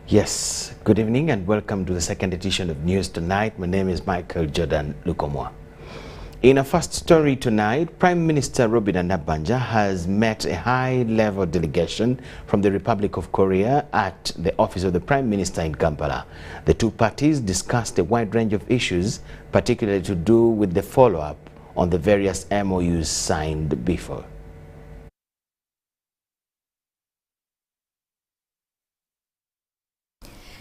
Yes, good evening and welcome to the second edition of News Tonight. My name is Jodan Lukomwa. In a first story tonight, Prime Minister Robin Nabanja has met a high-level delegation from the Republic of Korea at the office of the Prime Minister in Kampala. The two parties discussed a wide range of issues, particularly to do with the follow-up on the various MOUs signed before.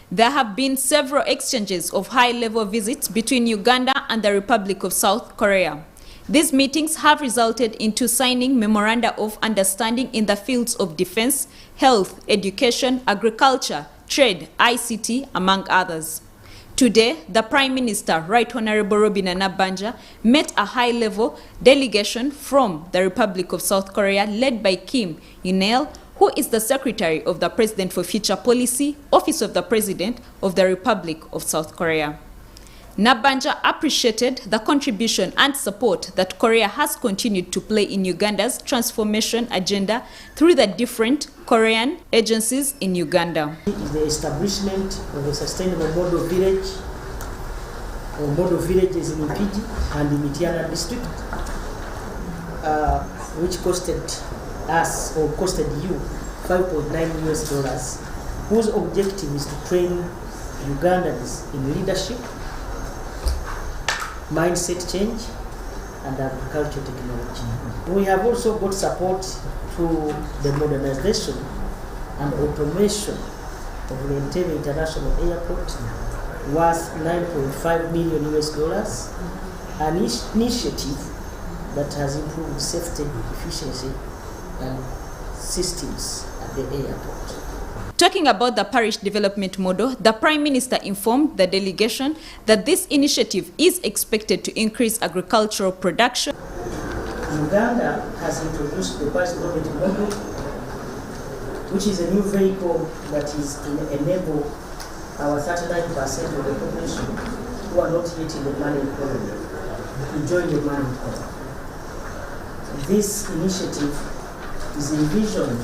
There have been several exchanges of high-level visits between Uganda and the Republic of South Korea. These meetings have resulted into signing memoranda of understanding in the fields of defense, health, education, agriculture, trade, ICT, among others. Today, the Prime Minister, Right Honorable Robin Nabanja, met a high-level delegation from the Republic of South Korea led by Kim Il-sung, who is the Secretary of the President for Future Policy, Office of the President of the Republic of South Korea. Nabanja appreciated the contribution and support that Korea has continued to play in Uganda's transformation agenda through the different Korean agencies in Uganda. The establishment of a sustainable model village or model villages in Mpigi and in Mitiana district, which costed us or costed you $5.9 US, whose objective is to train Ugandans in leadership, mindset change, and agricultural technology. We have also got support to the modernization and automation of the Entebbe International Airport worth $9.5 million US, an initiative that has improved safety, efficiency, and systems at the airport. Talking about the parish development model, the Prime Minister informed the delegation that this initiative is expected to increase agricultural production. Uganda has introduced the parish development model, which is a new vehicle that is to enable our 39% of the population who are not yet in the money economy to join the money economy. This initiative is envisioned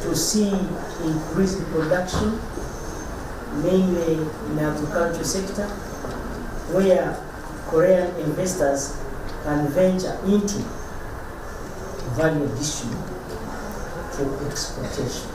to see increased production, mainly in the agricultural sector, where Korean investors can venture into value addition through exportation.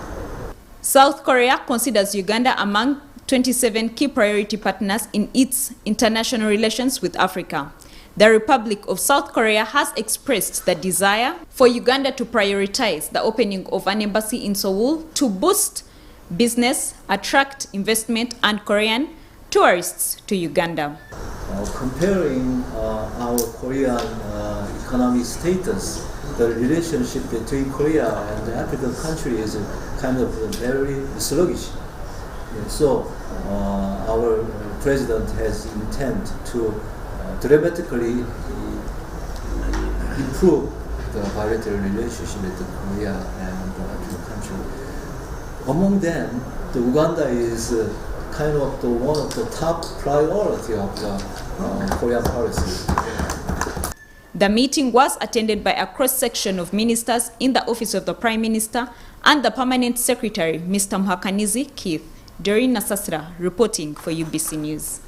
South Korea considers Uganda among 27 key priority partners in its international relations with Africa. The Republic of South Korea has expressed the desire for Uganda to prioritize the opening of an embassy in Seoul to boost business, attract investment, and Korean tourists to Uganda. Comparing our Korean economic status, the relationship between Korea and the African country is kind of very sluggish. So our president has intent to dramatically improve the bilateral relationship between Korea and the African country. Among them, the Uganda is kind of one of the top priority of the Korean policy. The meeting was attended by a cross-section of ministers in the office of the Prime Minister and the Permanent Secretary, Mr. Muhakanizi Keith. Doreen Nasasra reporting for UBC News.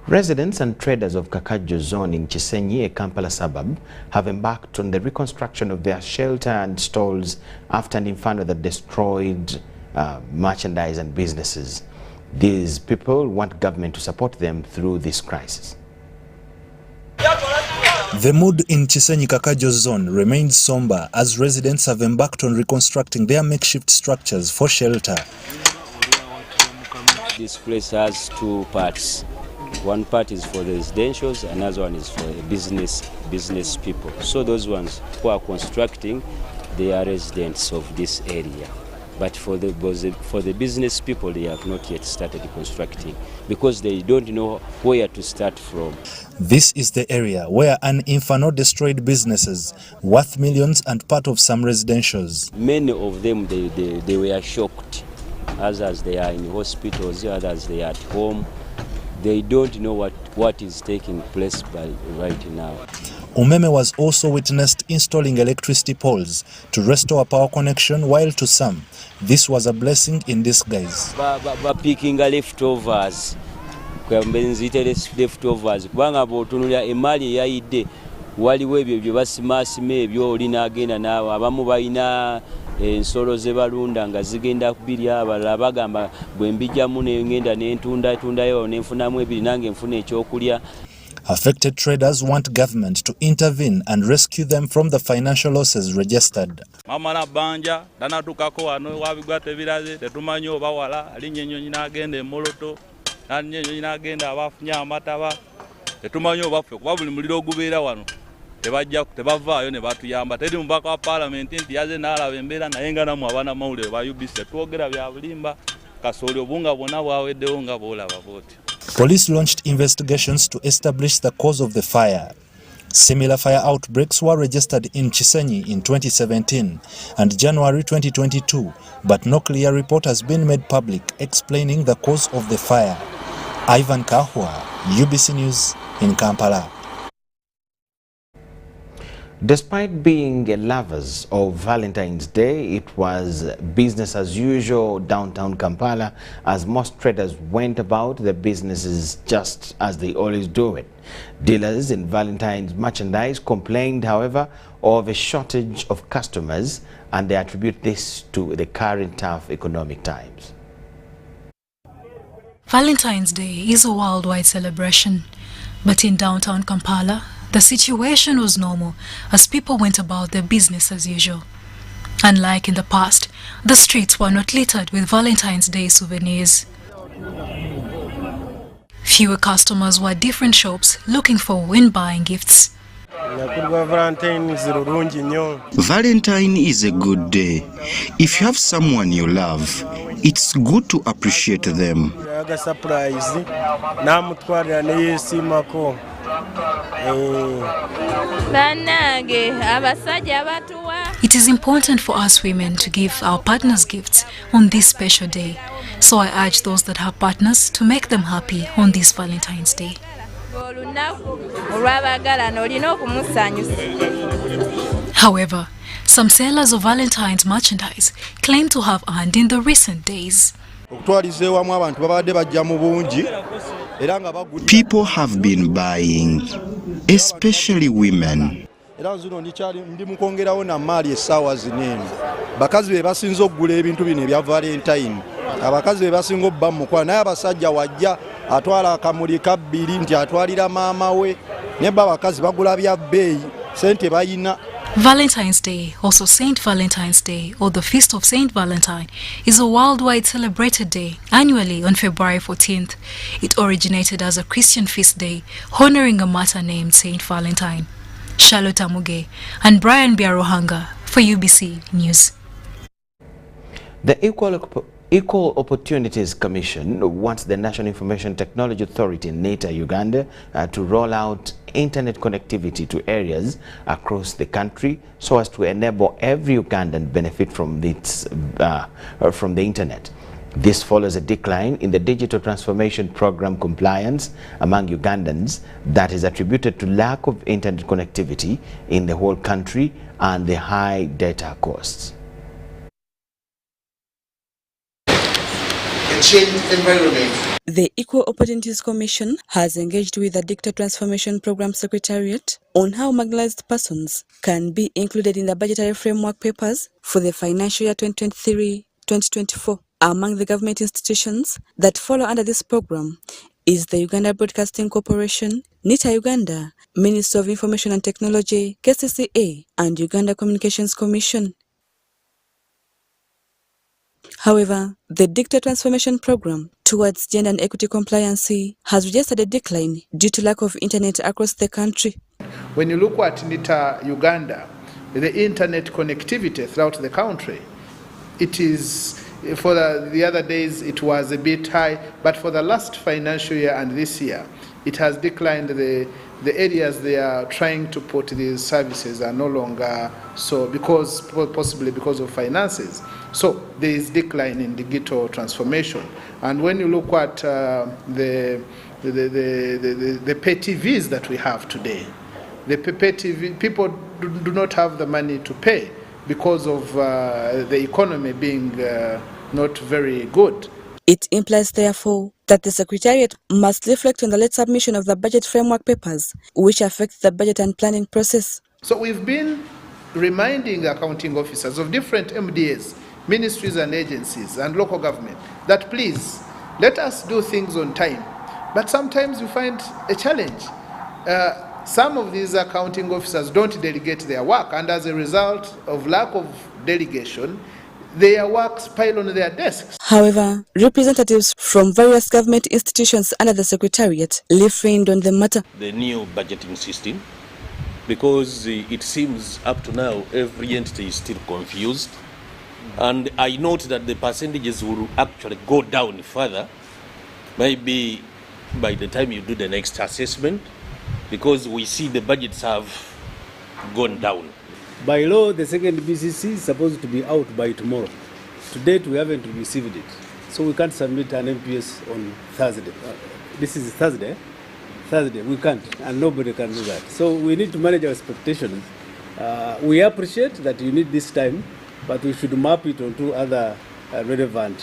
Residents and traders of Kakajo zone in Chisenyi, a Kampala suburb, have embarked on the reconstruction of their shelter and stalls after an inferno that destroyed merchandise and businesses. These people want government to support them through this crisis. The mood in Chisenyi Kakajo zone remains somber as residents have embarked on reconstructing their makeshift structures for shelter. This place has two parts. One part is for the residentials, another one is for business people. So those ones who are constructing, they are residents of this area. But for the business people, they have not yet started constructing because they don't know where to start from. This is the area where an inferno destroyed businesses worth millions and part of some residentials. Many of them, they were shocked. Others, they are in hospitals, others, they are at home. They don't know what is taking place right now. Umeme was also witnessed installing electricity poles to restore power connection, while to some, this was a blessing in disguise. Picking leftovers. Leftovers. Kubanga bw'otunuulira emali eyayidde waliwo ebyo bye basimaasima ebyo oli n'agenda naawe abamu balina ensolo ze balunda nga zigenda kubirya abalala bagamba bwe mbijjamu ngenda n'entundayo n'enfunamu ebiri nange nfuna ekyokulya. Affected traders want government to intervene and rescue them from the financial losses registered. Mama na banja danatukako wano wabigwa tebiraze tetumanyi oba wala alinnya ennyonyi n'agenda emoloto nalinnya ennyonyi n'agenda abafunye amataba tetumanyi oba ffe kuba buli muliro ogubeera wano tebavaayo ne batuyamba. Teri mubaka wa palamenti nti yaze n'alaba embeera naye nga nammwe abaana mawulire ba UBC twogera bya bulimba kasooli obunga bwonna bwaweddewo nga bwolaba bwoti. Police launched investigations to establish the cause of the fire. Similar fire outbreaks were registered in Chisenyi in 2017 and January 2022, but no clear report has been made public explaining the cause of the fire. Ivan Kahwa, UBC News in Kampala. Despite being lovers of Valentine's Day, it was business as usual downtown Kampala as most traders went about their businesses just as they always do it. Dealers in Valentine's merchandise complained, however, of a shortage of customers, and they attribute this to the current tough economic times. Valentine's Day is a worldwide celebration, but in downtown Kampala, the situation was normal as people went about their business as usual. Unlike in the past, the streets were not littered with Valentine's Day souvenirs. Fewer customers were at different shops looking for when buying gifts. Valentine is a good day. If you have someone you love, it's good to appreciate them. It is important for us women to give our partners gifts on this special day. So I urge those that have partners to make them happy on this Valentine's Day. However, some sellers of Valentine's merchandise claim to have earned in the recent days. People have been buying, especially women. Abakazi be basinga obba mukola naye abasajja wajja atwala akamuli kabbiri nti atwalira maama we ne abakazi bagula bya bbeeyi sente bayina. Valentine's Day, also Saint Valentine's Day or the Feast of Saint Valentine, is a worldwide celebrated day annually on February 14th. It originated as a Christian feast day honoring a martyr named Saint Valentine. Charlotte Amuge and Brian Biarohanga for UBC News. The Equal Opportunities Commission wants the National Information Technology Authority, NITA Uganda, to roll out internet connectivity to areas across the country so as to enable every Ugandan benefit from the internet. This follows a decline in the digital transformation program compliance among Ugandans that is attributed to lack of internet connectivity in the whole country and the high data costs. The Equal Opportunities Commission has engaged with the Digital Transformation Program Secretariat on how marginalized persons can be included in the budgetary framework papers for the financial year 2023-2024. Among the government institutions that follow under this program is the Uganda Broadcasting Corporation, NITA Uganda, Ministry of Information and Technology, KCCA, and Uganda Communications Commission. However, the Digital Transformation Program towards gender and equity compliance has registered a decline due to lack of internet across the country. When you look at NITA Uganda, the internet connectivity throughout the country, it is, for the other days it was a bit high, but for the last financial year and this year, it has declined. The areas they are trying to put these services are no longer so, possibly because of finances. So there is decline in digital transformation. And when you look at the pay TVs that we have today, the pay TV, people do not have the money to pay because of the economy being not very good. It implies, therefore, that the Secretariat must reflect on the late submission of the budget framework papers, which affect the budget and planning process. So we've been reminding accounting officers of different MDAs, ministries and agencies and local government that please, let us do things on time. But sometimes you find a challenge. Some of these accounting officers don't delegate their work, and as a result of lack of delegation, their works pile on their desks. However, representatives from various government institutions under the Secretariat refrained on the matter. The new budgeting system, because it seems up to now every entity is still confused, and I note that the percentages will actually go down further, maybe by the time you do the next assessment, because we see the budgets have gone down. By law, the second BCC is supposed to be out by tomorrow. To date, we haven't received it. So we can't submit an MPS on Thursday. This is Thursday. Thursday, we can't, and nobody can do that. So we need to manage our expectations. We appreciate that you need this time, but we should map it onto other relevant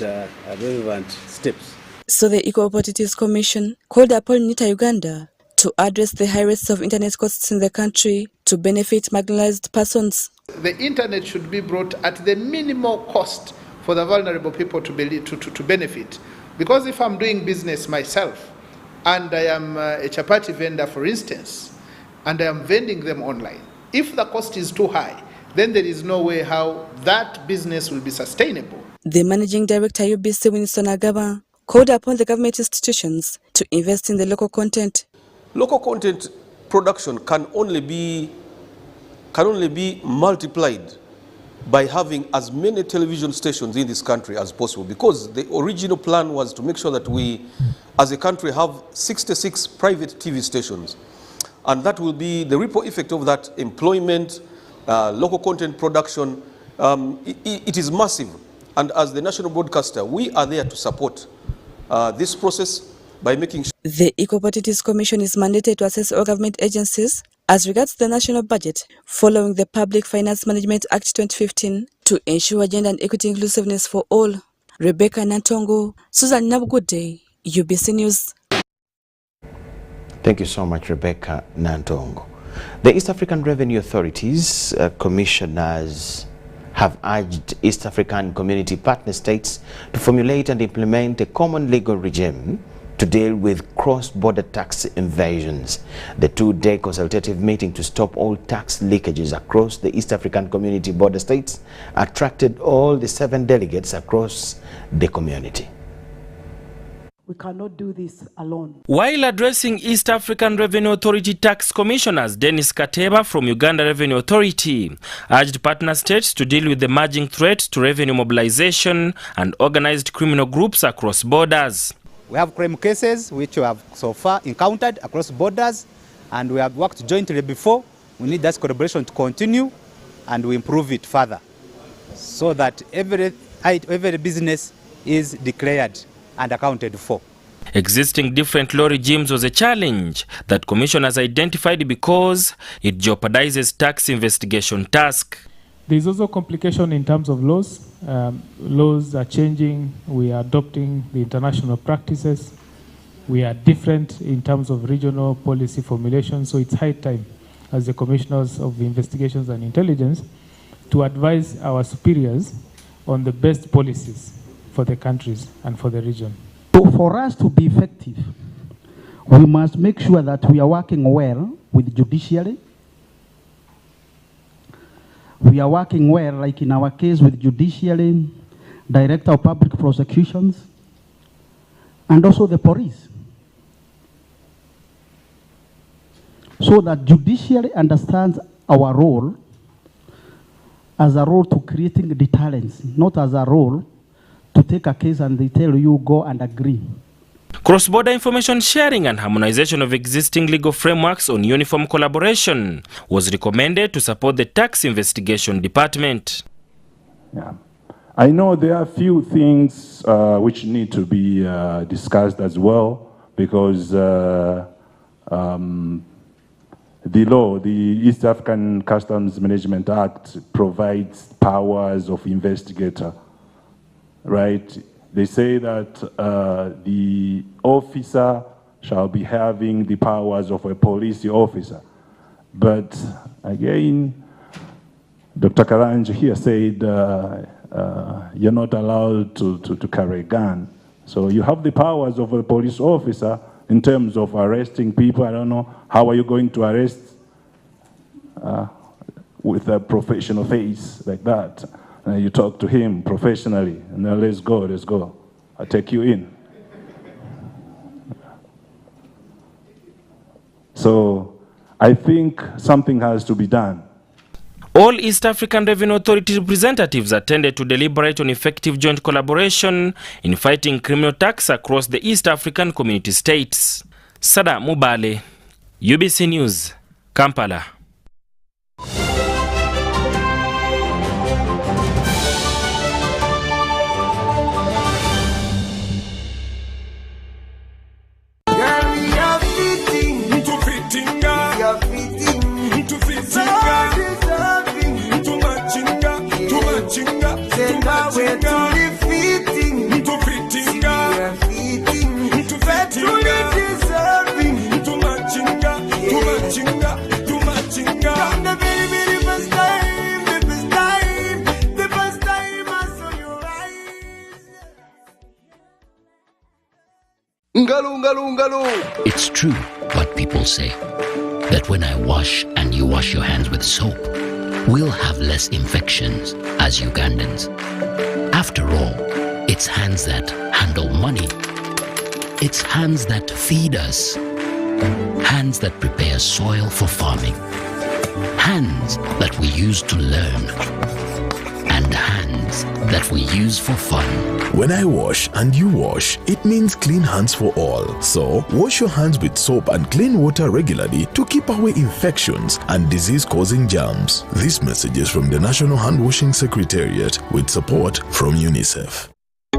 steps. So the Equal Opportunities Commission called upon NITA Uganda to address the high rates of internet costs in the country to benefit marginalized persons. The internet should be brought at the minimal cost for the vulnerable people to benefit. Because if I'm doing business myself, and I am a chapati vendor, for instance, and I am vending them online, if the cost is too high, then there is no way how that business will be sustainable. The Managing Director, UBC, Winston Agaba, called upon the government institutions to invest in the local content. Local content production can only be multiplied by having as many television stations in this country as possible, because the original plan was to make sure that we, as a country, have 66 private TV stations. And that will be the ripple effect of that employment, local content production. It is massive. And as the national broadcaster, we are there to support this process by making sure. The Equal Opportunities Commission is mandated to assess all government agencies as regards the national budget following the Public Finance Management Act 2015 to ensure gender and equity inclusiveness for all. Rebecca Nantongo, Susan Nabugude, UBC News. Thank you so much, Rebecca Nantongo. The East African Revenue Authorities commissioners have urged East African Community Partner States to formulate and implement a common legal regime to deal with cross-border tax invasions. The two-day consultative meeting to stop all tax leakages across the East African Community border states attracted all the 7 delegates across the community. We cannot do this alone. While addressing East African Revenue Authority tax commissioners, Dennis Kateba from Uganda Revenue Authority urged partner states to deal with the emerging threat to revenue mobilization and organized criminal groups across borders. We have crime cases which we have so far encountered across borders, and we have worked jointly before. We need that collaboration to continue, and we improve it further so that every business is declared and accounted for. Existing different law regimes was a challenge that commissioners identified because it jeopardizes tax investigation task. There is also complication in terms of laws. Laws are changing. We are adopting the international practices. We are different in terms of regional policy formulation. So it's high time, as the commissioners of investigations and intelligence, to advise our superiors on the best policies for the countries and for the region. So for us to be effective, we must make sure that we are working well with judiciary. We are working well, like in our case with judiciary, director of public prosecutions, and also the police. So that judiciary understands our role as a role to creating deterrence, not as a role to take a case and they tell you go and agree. Cross-border information sharing and harmonization of existing legal frameworks on uniform collaboration was recommended to support the tax investigation department. Yeah. I know there are a few things which need to be discussed as well, because the law, the East African Customs Management Act, provides powers of investigator, right? They say that the officer shall be having the powers of a police officer. But again, Dr. Karanja here said you're not allowed to carry a gun. So you have the powers of a police officer in terms of arresting people. I don't know, how are you going to arrest with a professional face like that? You talk to him professionally, and then let's go, I'll take you in. So I think something has to be done. All East African Revenue Authority representatives attended to deliberate on effective joint collaboration in fighting criminal tax across the East African community states. Sada Mubale, UBC News, Kampala. It's true what people say, that when I wash and you wash your hands with soap, we'll have less infections as Ugandans. After all, it's hands that handle money. It's hands that feed us. Hands that prepare soil for farming. Hands that we use to learn. And hands that we use for fun. When I wash and you wash, it means clean hands for all. So, wash your hands with soap and clean water regularly to keep away infections and disease-causing germs. This message is from the National Hand Washing Secretariat with support from UNICEF.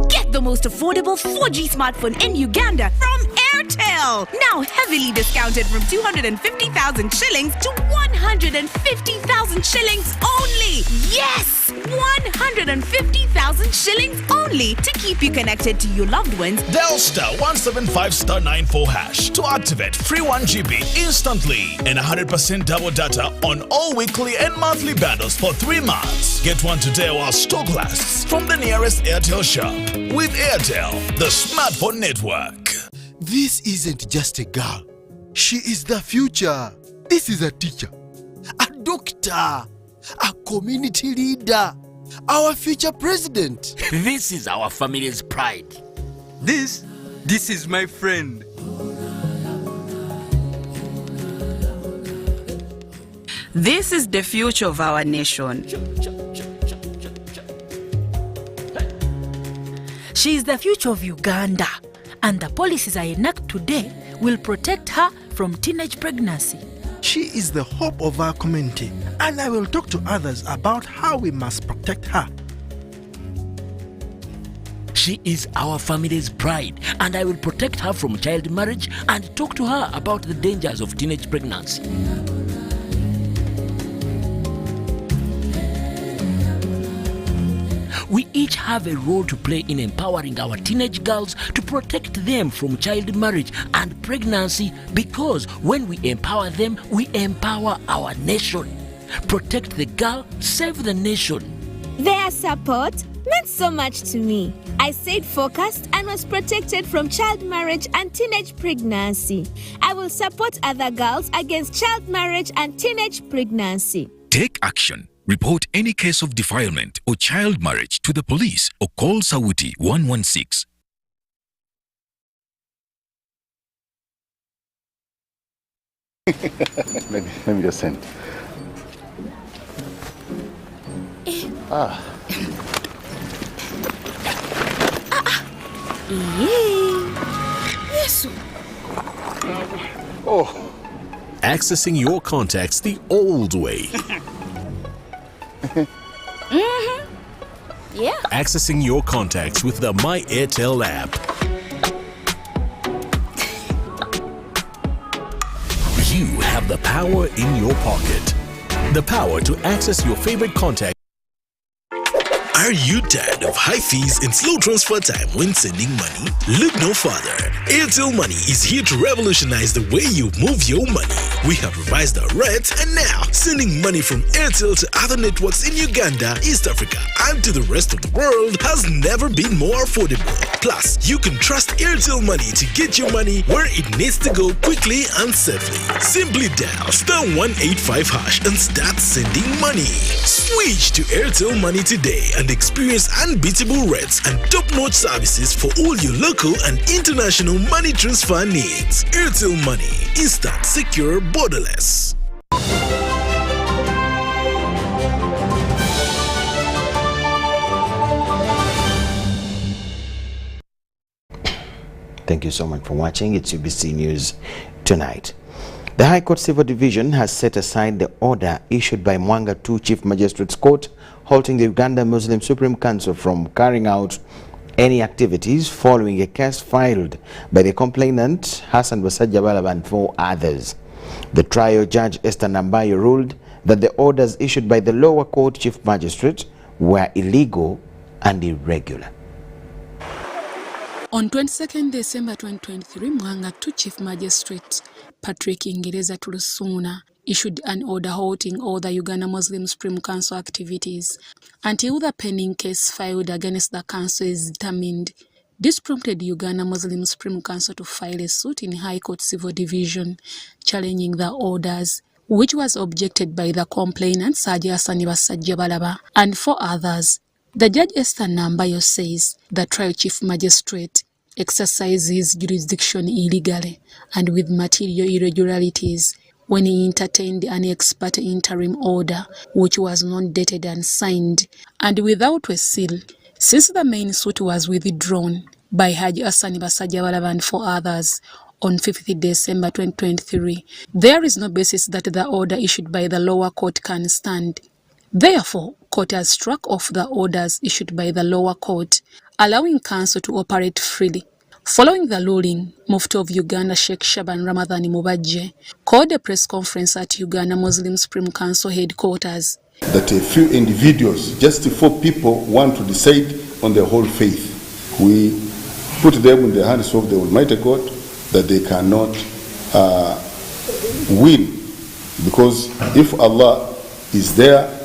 Get the most affordable 4G smartphone in Uganda from Airtel. Now heavily discounted from 250,000 shillings to 150,000 shillings only. Yes, 150,000 shillings only to keep you connected to your loved ones. Dial *175*94# to activate free 1GB instantly and 100% double data on all weekly and monthly bundles for 3 months. Get one today while stock lasts from the nearest Airtel shop. With Airtel, the smartphone network. This isn't just a girl. She is the future. This is a teacher, a doctor, a community leader, our future president. This is our family's pride. This is my friend. This is the future of our nation. She is the future of Uganda, and the policies I enact today will protect her from teenage pregnancy. She is the hope of our community, and I will talk to others about how we must protect her. She is our family's pride, and I will protect her from child marriage and talk to her about the dangers of teenage pregnancy. We each have a role to play in empowering our teenage girls to protect them from child marriage and pregnancy, because when we empower them, we empower our nation. Protect the girl, save the nation. Their support meant so much to me. I stayed focused and was protected from child marriage and teenage pregnancy. I will support other girls against child marriage and teenage pregnancy. Take action. Report any case of defilement or child marriage to the police or call Sauti 116. Let me just send. Yes. Oh. Accessing your contacts the old way. Yeah. Accessing your contacts with the My Airtel app. You have the power in your pocket. The power to access your favorite contact. Are you tired of high fees and slow transfer time when sending money? Look no further. Airtel Money is here to revolutionize the way you move your money. We have revised our rates, and now sending money from Airtel to other networks in Uganda, East Africa, and to the rest of the world has never been more affordable. Plus, you can trust Airtel Money to get your money where it needs to go quickly and safely. Simply dial *185# and start sending money. Switch to Airtel Money today and experience unbeatable rates and top-notch services for all your local and international money transfer needs. Airtel Money. Instant, secure, borderless. Thank you so much for watching. It's UBC News Tonight. The High Court Civil Division has set aside the order issued by Mwanga 2 Chief Magistrates Court halting the Uganda Muslim Supreme Council from carrying out any activities following a case filed by the complainant Hassan Basajjabalaba and 4 others. The trial judge Esther Nambayo ruled that the orders issued by the lower court chief magistrate were illegal and irregular. On 22nd December 2023, Mwanga 2 Chief Magistrate Patrick Ingereza Tulusuna issued an order halting all the Uganda Muslim Supreme Council activities until the pending case filed against the council is determined. This prompted Uganda Muslim Supreme Council to file a suit in High Court Civil Division challenging the orders, which was objected by the complainant Saji Hassan Basajjabalaba and 4 others. The judge Esther Nambayo says the trial chief magistrate exercised his jurisdiction illegally and with material irregularities when he entertained an ex parte interim order which was not dated and signed and without a seal, since the main suit was withdrawn by Haji Hassan Basajjabalaba and 4 others on 5th December 2023. There is no basis that the order issued by the lower court can stand. Therefore, court has struck off the orders issued by the lower court, allowing council to operate freely. Following the ruling, Mufti of Uganda Sheikh Shaban Ramadhani Mubajje called a press conference at Uganda Muslim Supreme Council headquarters. That a few individuals, just 4 people, want to decide on the whole faith. We put them in the hands of the Almighty God that they cannot win. Because if Allah is there,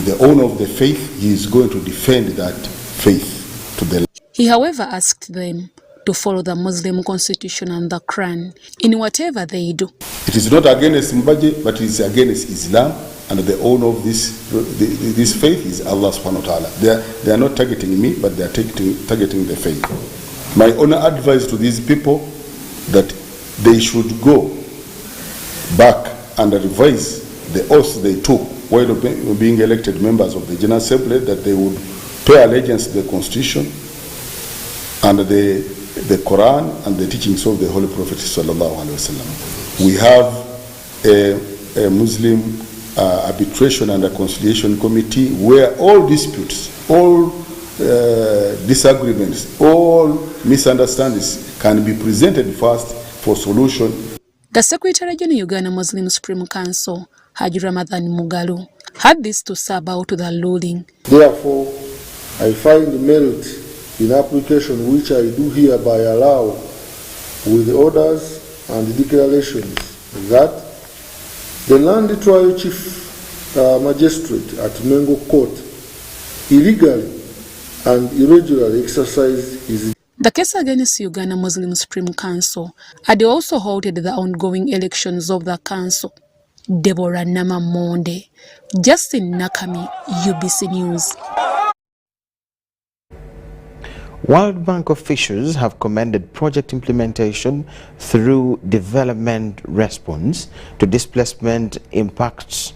the owner of the faith, he is going to defend that faith to the. He, however, asked them to follow the Muslim constitution and the Quran in whatever they do. It is not against Mbaji, but it is against Islam, and the owner of this faith is Allah subhanahu wa ta'ala. They are not targeting me, but they are targeting the faith. My only advice to these people that they should go back and revise the oath they took while being elected members of the General Assembly, that they would pay allegiance to the Constitution and the Quran and the teachings of the Holy Prophet sallallahu alaihi wasallam. We have a Muslim arbitration and reconciliation committee where all disputes, all disagreements, all misunderstandings can be presented first for solution. The Secretary General Uganda Muslim Supreme Council, Haji Ramadan Mugalu, had this to say about the ruling. Therefore, I find merit in application which I do hereby allow with the orders and declarations that the Land Trial Chief Magistrate at Mengo Court illegally and irregularly exercised his. The case against Uganda Muslim Supreme Council had also halted the ongoing elections of the council. Deborah Nama Monde, Justin Nakami, UBC News. World Bank officials have commended project implementation through development response to displacement impact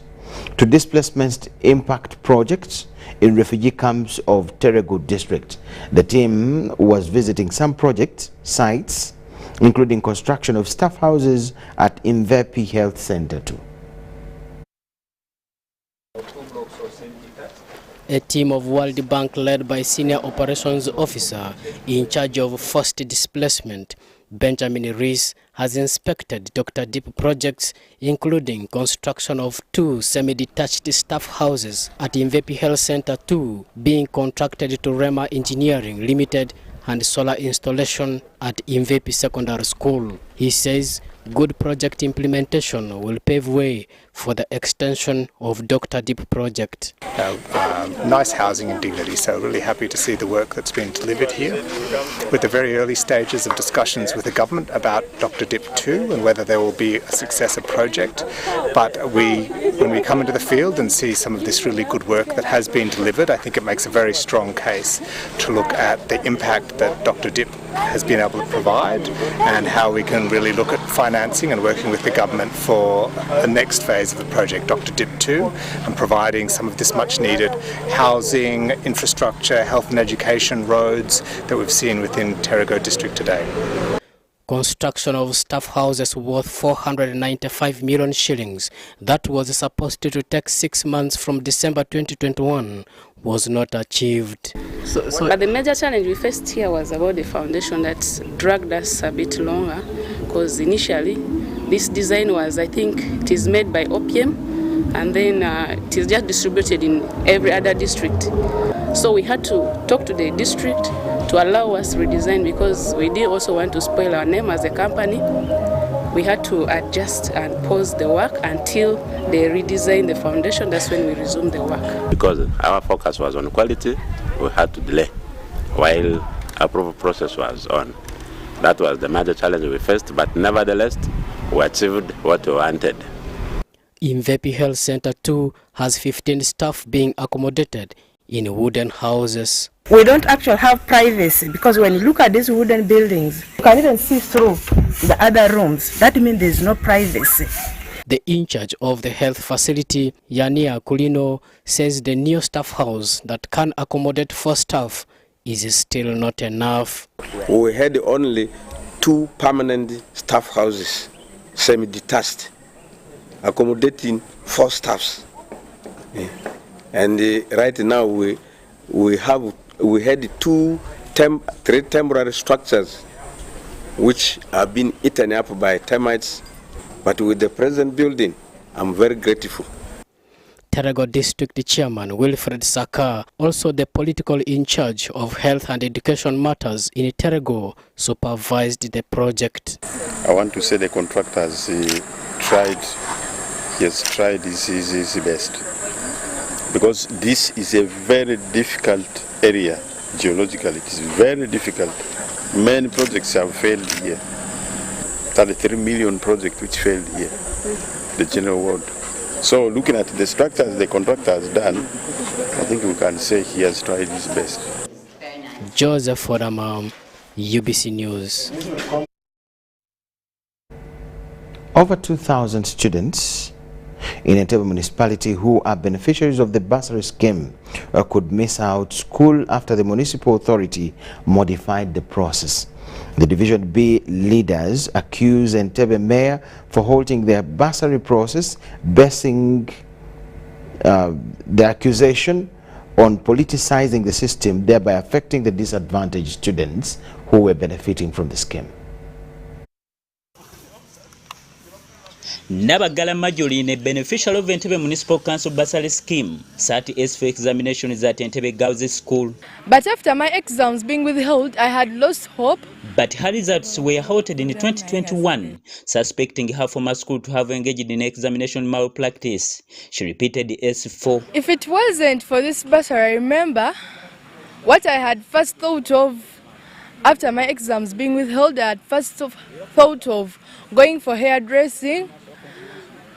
projects in refugee camps of Teregu district. The team was visiting some project sites, including construction of staff houses at Invepi Health Center too. A team of World Bank led by Senior Operations Officer in charge of forced displacement Benjamin Rees has inspected Dr. Deep projects, including construction of 2 semi-detached staff houses at Invepi Health Center 2, being contracted to Rema Engineering Limited, and solar installation at Invepi Secondary School. He says good project implementation will pave way for the extension of Dr. Deep project. Nice housing and dignity, so really happy to see the work that's been delivered here. With the very early stages of discussions with the government about Dr. Dip 2 and whether there will be a successor project, but when we come into the field and see some of this really good work that has been delivered, I think it makes a very strong case to look at the impact that Dr. Dip has been able to provide and how we can really look at financing and working with the government for the next phase of the project, Dr. Dip 2, and providing some of this much needed housing, infrastructure, health and education, roads that we've seen within Terrigo district today. Construction of staff houses worth 495 million shillings that was supposed to take 6 months from December 2021 was not achieved. But the major challenge we faced here was about the foundation that dragged us a bit longer, because initially this design was, I think, it is made by OPM and then it is just distributed in every other district. So we had to talk to the district to allow us redesign, because we did also want to spoil our name as a company. We had to adjust and pause the work until they redesign the foundation. That's when we resumed the work. Because our focus was on quality, we had to delay while approval process was on. That was the major challenge we faced, but nevertheless, we achieved what we wanted. Invepi Health Center 2 has 15 staff being accommodated in wooden houses. We don't actually have privacy, because when you look at these wooden buildings, you can even see through the other rooms. That means there's no privacy. The in charge of the health facility, Yania Kulino, says the new staff house that can accommodate 4 staff is still not enough. We had only 2 permanent staff houses, semi-detached, accommodating 4 staffs. And right now we had 3 temporary structures which have been eaten up by termites, but with the present building, I'm very grateful. Terrigo District Chairman Wilfred Saka, also the political in charge of health and education matters in Terrigo, supervised the project. I want to say the contractor has tried his best, because this is a very difficult area. Geologically, it is very difficult. Many projects have failed here. 33 million projects which failed here, the general ward. So looking at the structures the contractor has done, I think we can say he has tried his best. Joseph Odamam, UBC News. Over 2,000 students in Entebbe municipality who are beneficiaries of the bursary scheme could miss out school after the municipal authority modified the process. The Division B leaders accuse Entebbe mayor for halting their bursary process, basing the accusation on politicizing the system, thereby affecting the disadvantaged students who were benefiting from the scheme. Nabagala Majoline, a beneficiary of Entebbe Municipal Council bursary scheme, sat as for examinations at Entebbe Girls School. But after my exams being withheld, I had lost hope. But her results were halted in 2021, suspecting her former school to have engaged in examination malpractice. She repeated the S4. If it wasn't for this bursary, I remember what I had first thought of. After my exams being withheld, I had first thought of going for hairdressing,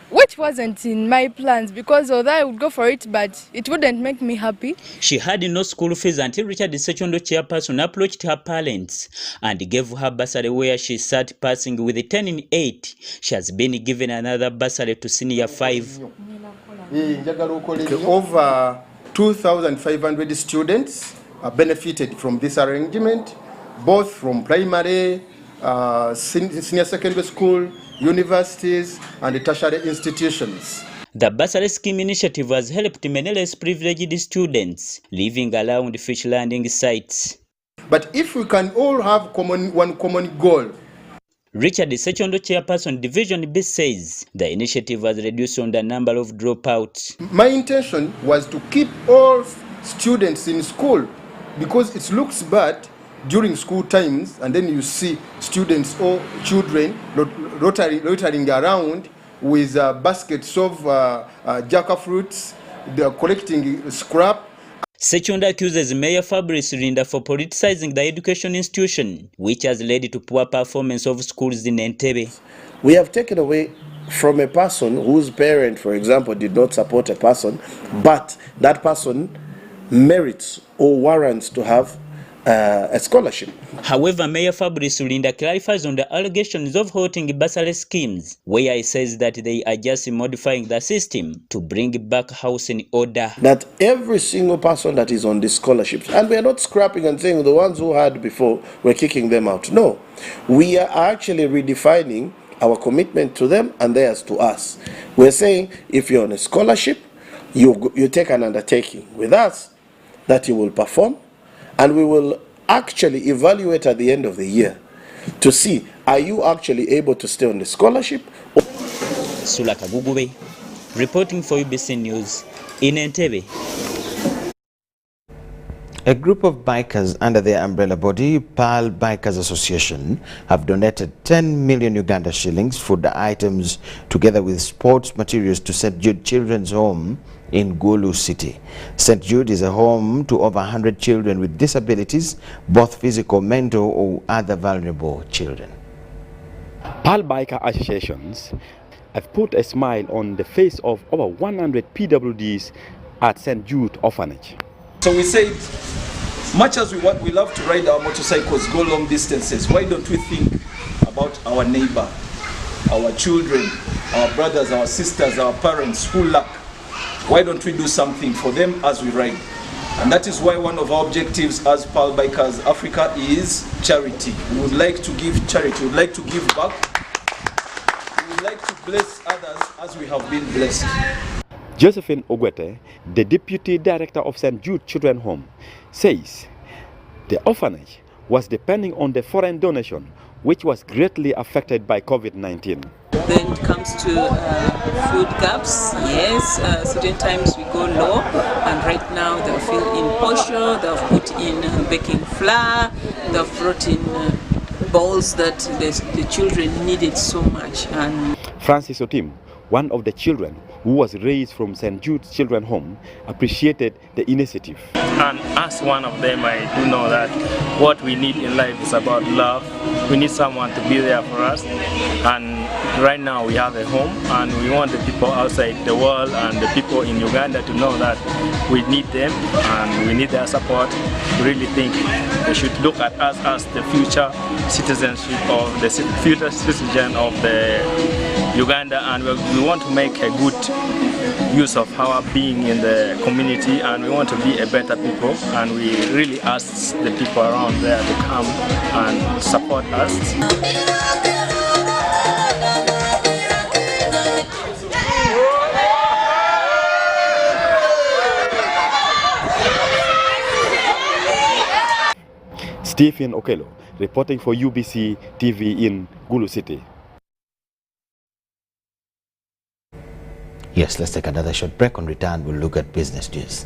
which wasn't in my plans, because although I would go for it, but it wouldn't make me happy. She had no school fees until Richard the Sechondo chairperson approached her parents and gave her bursary, where she sat passing with a 10 in 8. She has been given another bursary to senior 5. Over 2,500 students benefited from this arrangement, both from primary, senior secondary school, universities and tertiary institutions. The bursary scheme initiative has helped many less privileged students living around fish landing sites. But if we can all have one common goal Richard Sechondo, chairperson Division B, says the initiative has reduced on the number of dropouts. My intention was to keep all students in school because it looks bad during school times, and then you see students or children loitering around with baskets of jackfruits. They are collecting scrap. Sechondo accuses Mayor Fabrice Linda for politicizing the education institution, which has led to poor performance of schools in Entebbe. We have taken away from a person whose parent, for example, did not support a person, but that person merits or warrants to have a scholarship. However, Mayor Fabrice Linda clarifies on the allegations of halting bursary schemes, where he says that they are just modifying the system to bring back house in order. That every single person that is on these scholarships, and we are not scrapping and saying the ones who had before, we're kicking them out. No, we are actually redefining our commitment to them and theirs to us. We're saying if you're on a scholarship, you take an undertaking with us that you will perform, and we will actually evaluate at the end of the year to see, are you actually able to stay on the scholarship? Sulaka Gugube, reporting for UBC News in Entebbe. A group of bikers under their umbrella body, Pearl Bikers Association, have donated 10 million Uganda shillings food items together with sports materials to St. Jude Children's Home in Gulu City. St. Jude is a home to over 100 children with disabilities, both physical, mental, or other vulnerable children. Pearl Biker Associations have put a smile on the face of over 100 PWDs at St. Jude Orphanage. So we said, much as we love to ride our motorcycles, go long distances, why don't we think about our neighbor, our children, our brothers, our sisters, our parents who lack? Why don't we do something for them as we ride? And that is why one of our objectives as Pearl Bikers Africa is charity. We would like to give charity, we would like to give back, we would like to bless others as we have been blessed. Josephine Ogwete, the Deputy Director of St. Jude Children's Home, says the orphanage was depending on the foreign donation, which was greatly affected by COVID-19. Then it comes to food gaps. Yes, certain times we go low, and right now they've filled in posho, they've put in baking flour, they've brought in bowls that the children needed so much. And Francis Otim, one of the children who was raised from St. Jude's Children's Home, appreciated the initiative. And as one of them, I do know that what we need in life is about love. We need someone to be there for us. And right now we have a home, and we want the people outside the world and the people in Uganda to know that we need them and we need their support. We really think they should look at us as the future citizenship of the future citizen of the Uganda, and we want to make a good use of our being in the community, and we want to be a better people, and we really ask the people around there to come and support us. Stephen Okello, reporting for UBC TV in Gulu City. Yes, let's take another short break. On return, we'll look at business news.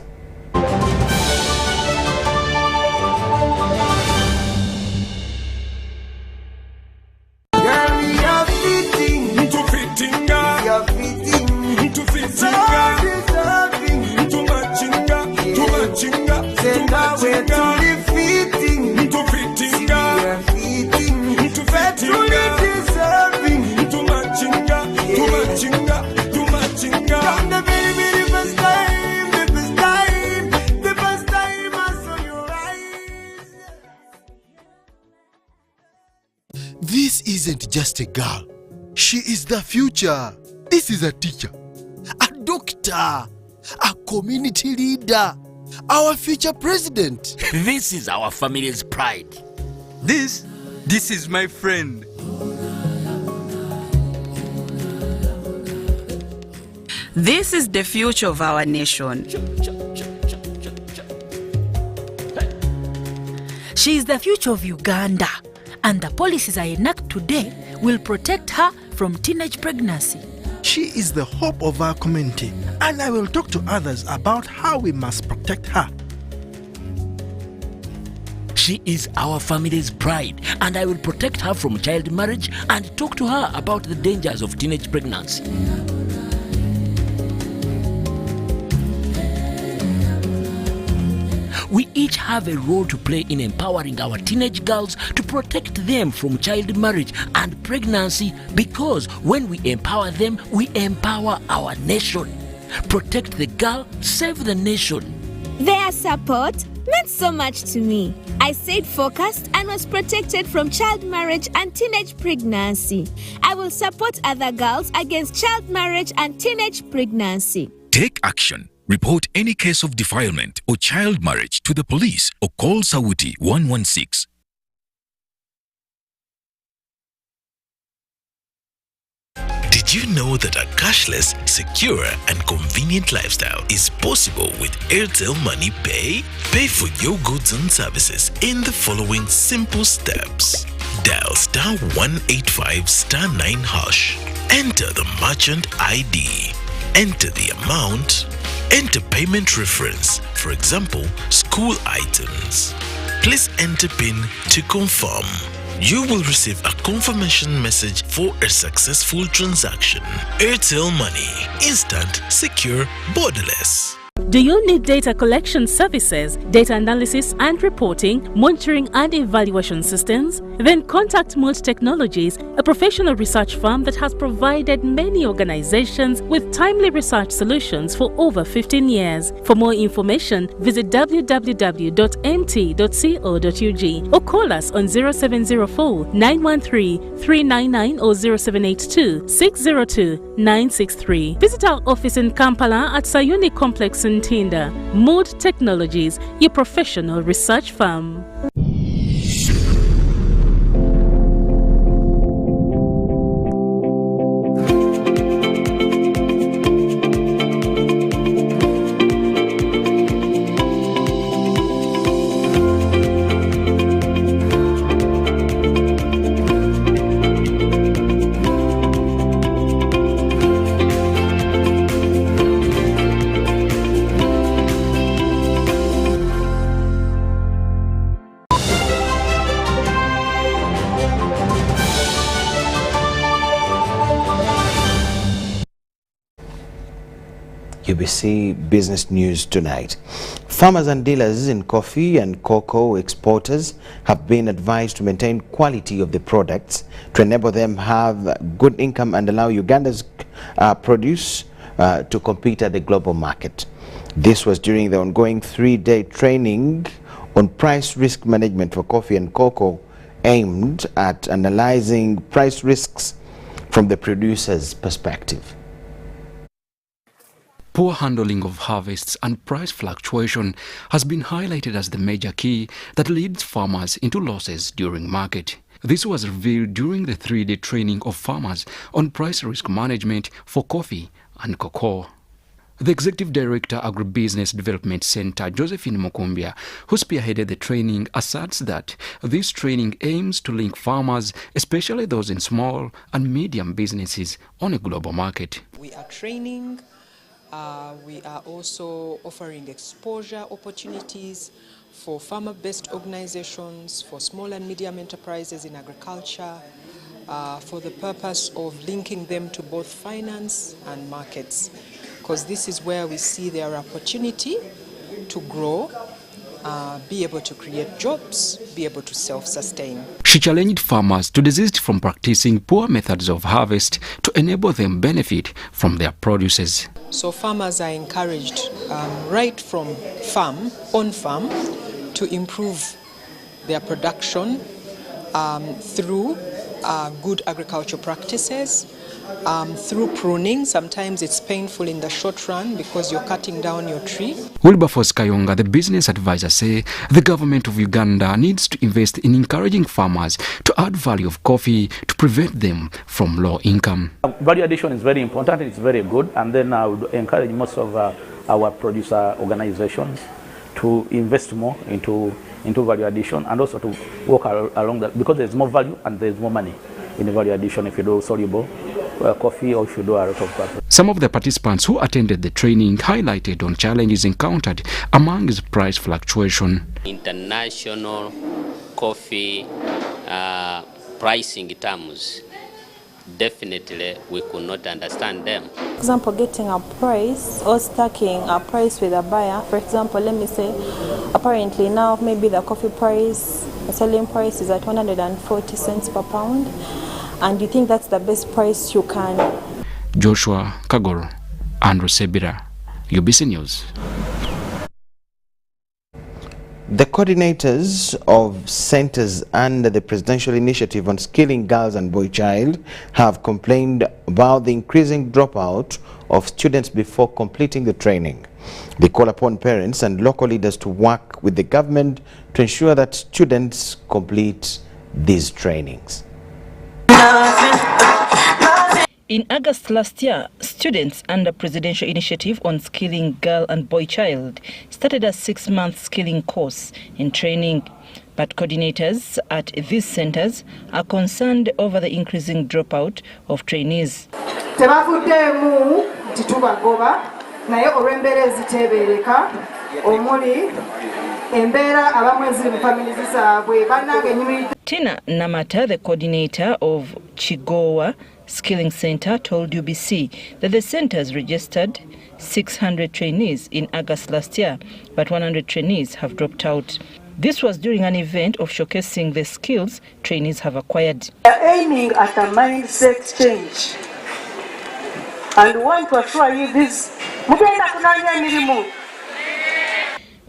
This isn't just a girl. She is the future. This is a teacher, a doctor, a community leader, our future president. This is our family's pride. This is my friend. This is the future of our nation. She is the future of Uganda and the policies I enact today will protect her from teenage pregnancy. She is the hope of our community, and I will talk to others about how we must protect her. She is our family's pride, and I will protect her from child marriage and talk to her about the dangers of teenage pregnancy. We each have a role to play in empowering our teenage girls to protect them from child marriage and pregnancy, because when we empower them, we empower our nation. Protect the girl, save the nation. Their support meant so much to me. I stayed focused and was protected from child marriage and teenage pregnancy. I will support other girls against child marriage and teenage pregnancy. Take action. Report any case of defilement or child marriage to the police or call Sauti 116. Did you know that a cashless, secure and convenient lifestyle is possible with Airtel Money Pay? Pay for your goods and services in the following simple steps. Dial *185 *9#. Enter the merchant ID. Enter the amount. Enter payment reference, for example, school items. Please enter PIN to confirm. You will receive a confirmation message for a successful transaction. Airtel Money. Instant, secure, borderless. Do you need data collection services, data analysis and reporting, monitoring and evaluation systems? Then contact Mold Technologies, a professional research firm that has provided many organizations with timely research solutions for over 15 years. For more information, visit www.mt.co.ug or call us on 0704 913 399 or 0782 602 963. Visit our office in Kampala at Sayuni Complex in Tinda. Mood Technologies, your professional research firm. UBC Business News tonight. Farmers and dealers in coffee and cocoa exporters have been advised to maintain quality of the products to enable them have good income and allow Uganda's produce to compete at the global market. This was during the ongoing 3-day training on price risk management for coffee and cocoa, aimed at analyzing price risks from the producer's perspective. Poor handling of harvests and price fluctuation has been highlighted as the major key that leads farmers into losses during market. This was revealed during the 3-day training of farmers on price risk management for coffee and cocoa. The Executive Director, Agribusiness Development Center, Josephine Mukumbya, who spearheaded the training, asserts that this training aims to link farmers, especially those in small and medium businesses, on a global market. We are training. We are also offering exposure opportunities for farmer-based organizations, for small and medium enterprises in agriculture, for the purpose of linking them to both finance and markets, because this is where we see their opportunity to grow, be able to create jobs, be able to self-sustain. She challenged farmers to desist from practicing poor methods of harvest to enable them benefit from their produces. So farmers are encouraged right from farm, on farm, to improve their production through good agricultural practices, through pruning. Sometimes it's painful in the short run because you're cutting down your tree. Wilberforce Kayonga, the business advisor, say the government of Uganda needs to invest in encouraging farmers to add value of coffee to prevent them from low income. Value addition is very important, it's very good, and then I would encourage most of our producer organizations to invest more into into value addition, and also to work along that, because there's more value and there's more money in the value addition if you do soluble coffee or if you do a lot of coffee. Some of the participants who attended the training highlighted on challenges encountered among is price fluctuation. International coffee pricing terms, definitely we could not understand them. For example, getting a price or stacking a price with a buyer. For example, let me say, apparently now maybe the coffee price, the selling price is at 140 cents per pound, and you think that's the best price you can. Joshua Kagor, Andrew Sebira, UBC News. The coordinators of centers under the Presidential Initiative on Skilling Girls and Boy Child have complained about the increasing dropout of students before completing the training. They call upon parents and local leaders to work with the government to ensure that students complete these trainings. In August last year, students under Presidential Initiative on Skilling Girl and Boy Child started a 6-month skilling course in training. But coordinators at these centers are concerned over the increasing dropout of trainees. Tina Namata, the coordinator of Chigowa Skilling Center, told UBC that the centers registered 600 trainees in August last year, but 100 trainees have dropped out. This was during an event of showcasing the skills trainees have acquired. We are aiming at a mindset change and want to assure you this.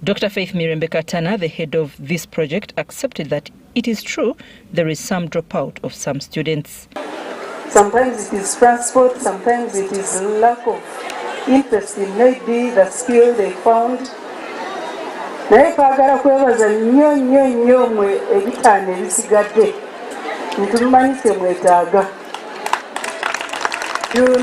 Dr. Faith Mirembe-Katana, the head of this project, accepted that it is true there is some dropout of some students. Sometimes it is transport, sometimes it is lack of interest in maybe the skill they found. You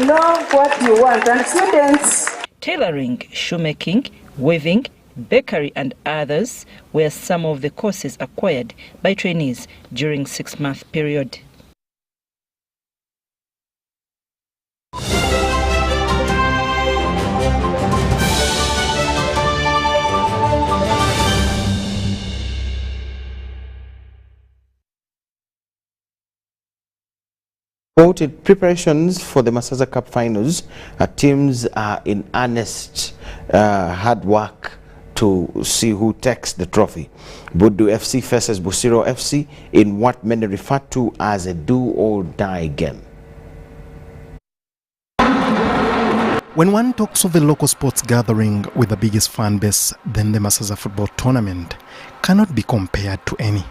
know what you want, and students. Tailoring, shoemaking, weaving, bakery and others were some of the courses acquired by trainees during 6-month period. Quoted preparations for the Masaza Cup finals, teams are in earnest hard work to see who takes the trophy. Budu FC versus Busiro FC in what many refer to as a do-or-die game. When one talks of a local sports gathering with the biggest fan base, then the Masaza football tournament cannot be compared to any.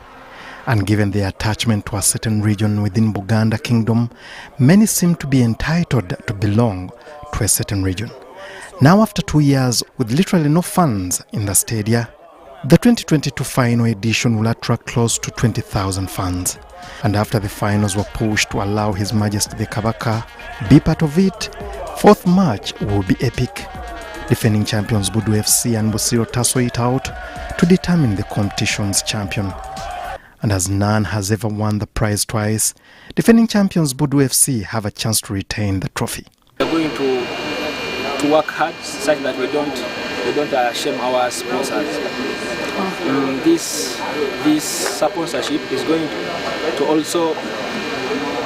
And given their attachment to a certain region within Buganda Kingdom, many seem to be entitled to belong to a certain region. Now, after 2 years with literally no fans in the stadia, the 2022 final edition will attract close to 20,000 fans. And after the finals were pushed to allow His Majesty the Kabaka be part of it, fourth match will be epic. Defending champions Budu FC and Busiro tussle it out to determine the competition's champion. And as none has ever won the prize twice, defending champions Budu FC have a chance to retain the trophy. We're going to work hard such that we don't shame our sponsors. This sponsorship is going to also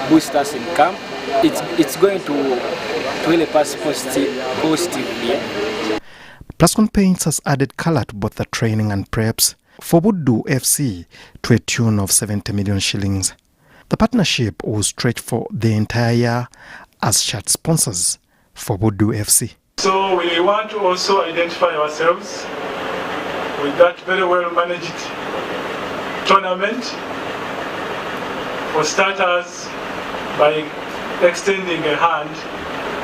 boost us in camp. It's going to help us positively. Plascon Paints has added color to both the training and preps for Budu FC to a tune of 70 million shillings. The partnership will stretch for the entire year as shirt sponsors for Budu FC. So we want to also identify ourselves with that very well managed tournament. For starters, by extending a hand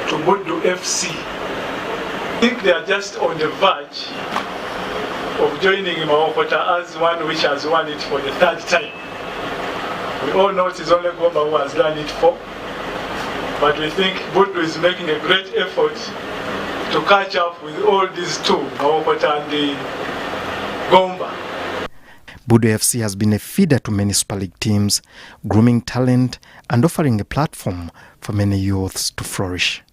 to Budu FC. I think they are just on the verge of joining Mawokota as one which has won it for the 3rd time. We all know it is only Gomba who has done it for, but we think Budu is making a great effort to catch up with all these two, Mawokota and the Gomba. Budo FC has been a feeder to many Super League teams, grooming talent and offering a platform for many youths to flourish.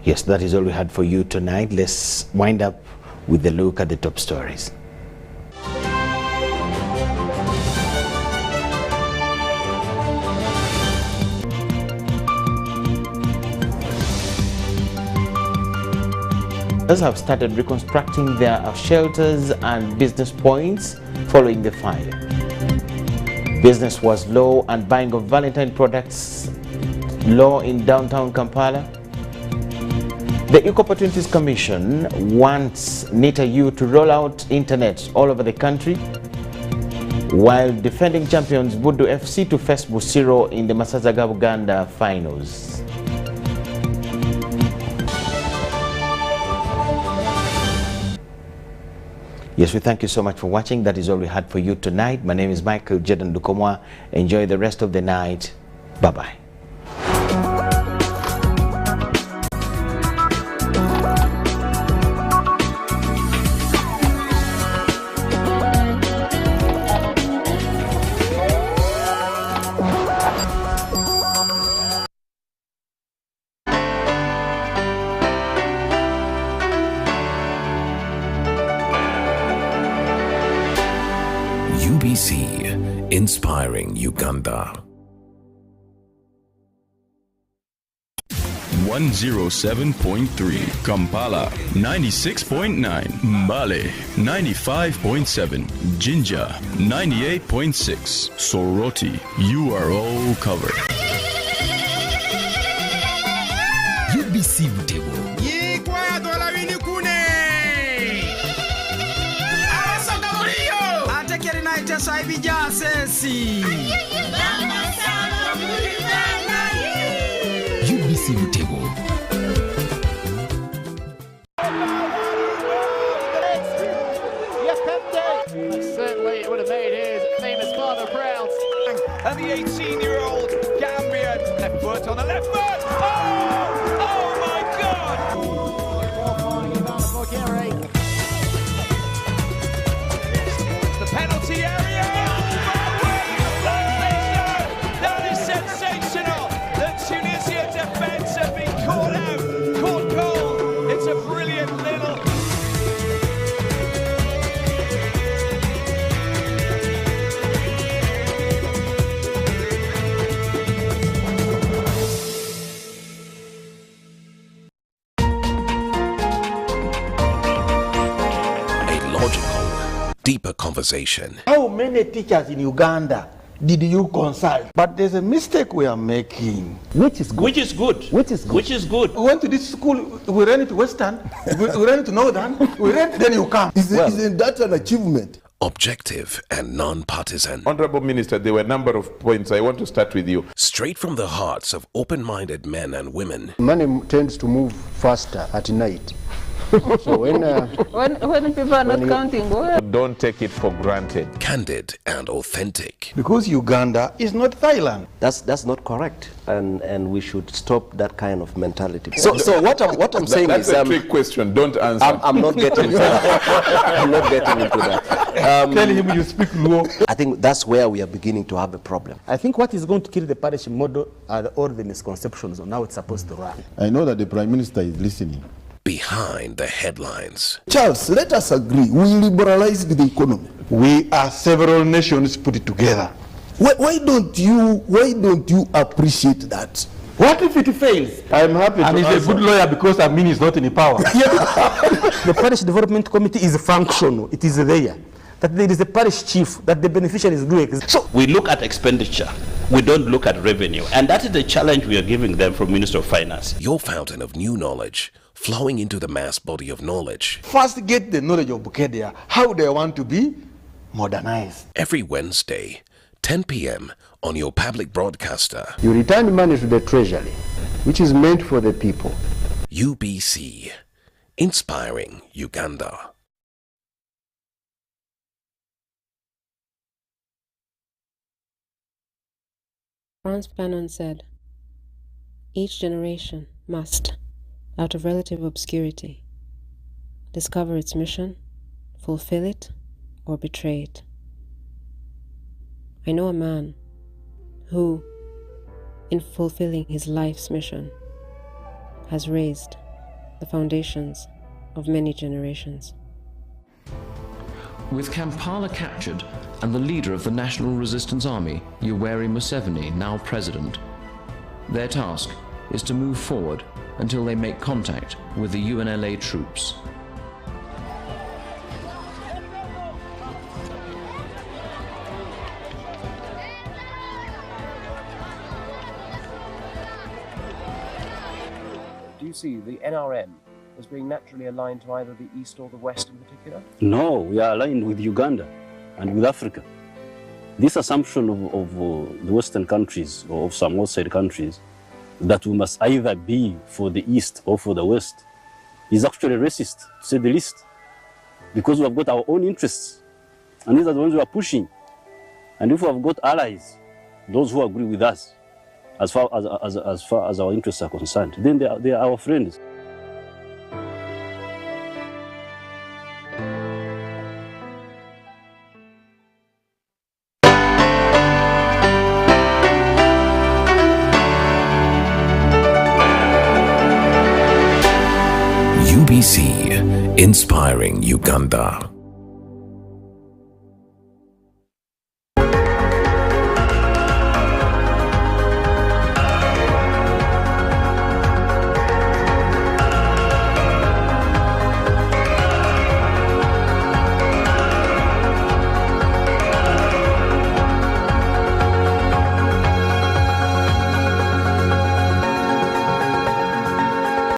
Yes, that is all we had for you tonight. Let's wind up with a look at the top stories. Others have started reconstructing their shelters and business points following the fire. Business was low and buying of Valentine products low in downtown Kampala. The Equal Opportunities Commission wants NITA to roll out internet all over the country, while defending champions Budo FC to face Busiro in the Masazaga Buganda finals. Yes, we thank you so much for watching. That is all we had for you tonight. My name is Michael Jodan Lukomwa. Enjoy the rest of the night. Bye-bye. UBC, inspiring Uganda. 107.3 Kampala, 96.9 Mbale, 95.7 Jinja, 98.6 Soroti. You are all covered. UBC Mutego. UBC Mutego. Certainly it would have made his famous father proud. And the 18-year-old Gambian, left foot on the left foot. Oh my God! The penalty area. That is sensational. The Tunisia defence have been caught out, caught cold. It's a brilliant little. Deeper conversation. How many teachers in Uganda did you consult? But there's a mistake we are making. Which is good. Which is good. Which is good. Which is good. We went to this school, we ran it to Western, we ran it to Northern, we ran, then you come. Isn't that an achievement? Objective and non-partisan. Honorable Minister, there were a number of points. I want to start with you. Straight from the hearts of open-minded men and women. Money tends to move faster at night. So when people are not counting, don't take it for granted. Candid and authentic. Because Uganda is not Thailand. That's not correct, and we should stop that kind of mentality. So what I'm saying that's is a trick question. Don't answer. I'm not getting into that. I'm not getting into that. Tell him you speak low. I think that's where we are beginning to have a problem. I think what is going to kill the parish model are all the misconceptions on how it's supposed to run. I know that the Prime Minister is listening. Behind the headlines. Charles, let us agree. We liberalized the economy. We are several nations put it together. Why don't you appreciate that? What if it fails? I'm happy and he's a good lawyer because Amin is not in power. The parish development committee is functional. It is there. That there is a parish chief, that the beneficiary is doing. So we look at expenditure. We don't look at revenue. And that is the challenge we are giving them from Minister of Finance. Your fountain of new knowledge, flowing into the mass body of knowledge. First get the knowledge of Bukedia, how they want to be modernized. Every Wednesday, 10 p.m. on your public broadcaster. You return money to the treasury, which is meant for the people. UBC, inspiring Uganda. Frantz Fanon said, "Each generation must, out of relative obscurity, discover its mission, fulfill it, or betray it." I know a man who, in fulfilling his life's mission, has raised the foundations of many generations. With Kampala captured and the leader of the National Resistance Army, Yoweri Museveni, now president, their task is to move forward until they make contact with the UNLA troops. Do you see the NRM as being naturally aligned to either the East or the West in particular? No, we are aligned with Uganda and with Africa. This assumption of the Western countries or of some outside countries that we must either be for the East or for the West is actually racist, to say the least, because we have got our own interests, and these are the ones we are pushing. And if we have got allies, those who agree with us, as far as our interests are concerned, then they are our friends. UBC, inspiring Uganda.